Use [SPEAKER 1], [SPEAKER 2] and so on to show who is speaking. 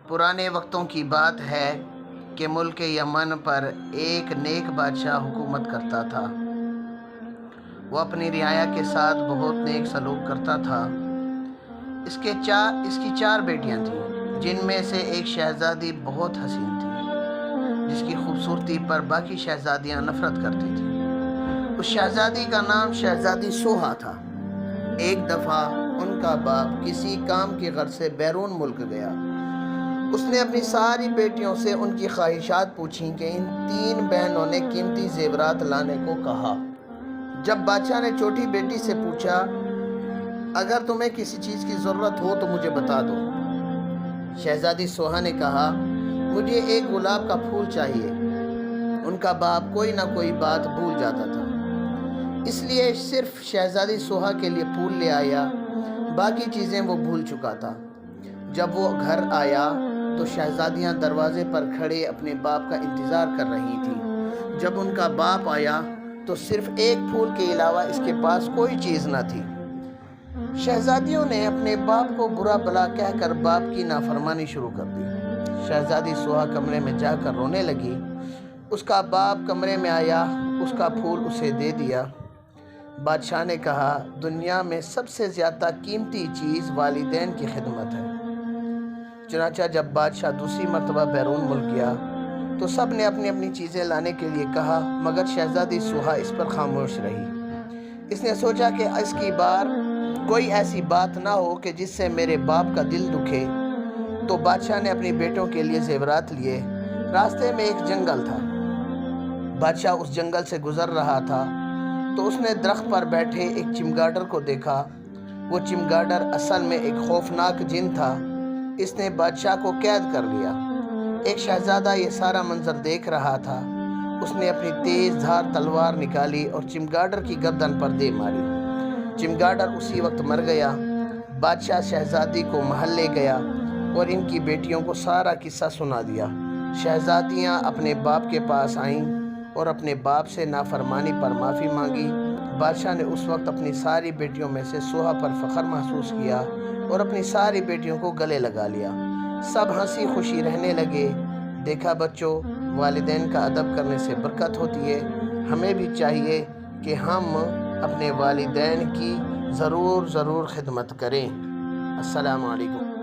[SPEAKER 1] پرانے وقتوں کی بات ہے کہ ملک یمن پر ایک نیک بادشاہ حکومت کرتا تھا۔ وہ اپنی رعایا کے ساتھ بہت نیک سلوک کرتا تھا۔ اس کی 4 بیٹیاں تھیں، جن میں سے ایک شہزادی بہت حسین تھی، جس کی خوبصورتی پر باقی شہزادیاں نفرت کرتی تھیں۔ اس شہزادی کا نام شہزادی سوہا تھا۔ ایک دفعہ ان کا باپ کسی کام کی غرض سے بیرون ملک گیا۔ اس نے اپنی ساری بیٹیوں سے ان کی خواہشات پوچھیں کہ ان 3 بہنوں نے قیمتی زیورات لانے کو کہا۔ جب بادشاہ نے چھوٹی بیٹی سے پوچھا، اگر تمہیں کسی چیز کی ضرورت ہو تو مجھے بتا دو۔ شہزادی سوہا نے کہا، مجھے ایک گلاب کا پھول چاہیے۔ ان کا باپ کوئی نہ کوئی بات بھول جاتا تھا، اس لیے صرف شہزادی سوہا کے لیے پھول لے آیا، باقی چیزیں وہ بھول چکا تھا۔ جب وہ گھر آیا تو شہزادیاں دروازے پر کھڑے اپنے باپ کا انتظار کر رہی تھیں۔ جب ان کا باپ آیا تو صرف ایک پھول کے علاوہ اس کے پاس کوئی چیز نہ تھی۔ شہزادیوں نے اپنے باپ کو برا بھلا کہہ کر باپ کی نافرمانی شروع کر دی۔ شہزادی سوہا کمرے میں جا کر رونے لگی۔ اس کا باپ کمرے میں آیا، اس کا پھول اسے دے دیا۔ بادشاہ نے کہا، دنیا میں سب سے زیادہ قیمتی چیز والدین کی خدمت ہے۔ چنانچہ جب بادشاہ دوسری مرتبہ بیرون ملک گیا تو سب نے اپنی اپنی چیزیں لانے کے لیے کہا، مگر شہزادی سوہا اس پر خاموش رہی۔ اس نے سوچا کہ اس کی بار کوئی ایسی بات نہ ہو کہ جس سے میرے باپ کا دل دکھے، تو بادشاہ نے اپنی بیٹوں کے لیے زیورات لیے۔ راستے میں ایک جنگل تھا۔ بادشاہ اس جنگل سے گزر رہا تھا تو اس نے درخت پر بیٹھے ایک چمگادڑ کو دیکھا۔ وہ چمگادڑ اصل میں ایک خوفناک جن تھا۔ اس نے بادشاہ کو قید کر لیا۔ ایک شہزادہ یہ سارا منظر دیکھ رہا تھا۔ اس نے اپنی تیز دھار تلوار نکالی اور چمگادڑ کی گردن پر دے ماری۔ چمگادڑ اسی وقت مر گیا۔ بادشاہ شہزادی کو محل لے گیا اور ان کی بیٹیوں کو سارا قصہ سنا دیا۔ شہزادیاں اپنے باپ کے پاس آئیں اور اپنے باپ سے نافرمانی پر معافی مانگی۔ بادشاہ نے اس وقت اپنی ساری بیٹیوں میں سے سوہا پر فخر محسوس کیا اور اپنی ساری بیٹیوں کو گلے لگا لیا۔ سب ہنسی خوشی رہنے لگے۔ دیکھا بچوں، والدین کا ادب کرنے سے برکت ہوتی ہے۔ ہمیں بھی چاہیے کہ ہم اپنے والدین کی ضرور خدمت کریں۔ السلام علیکم۔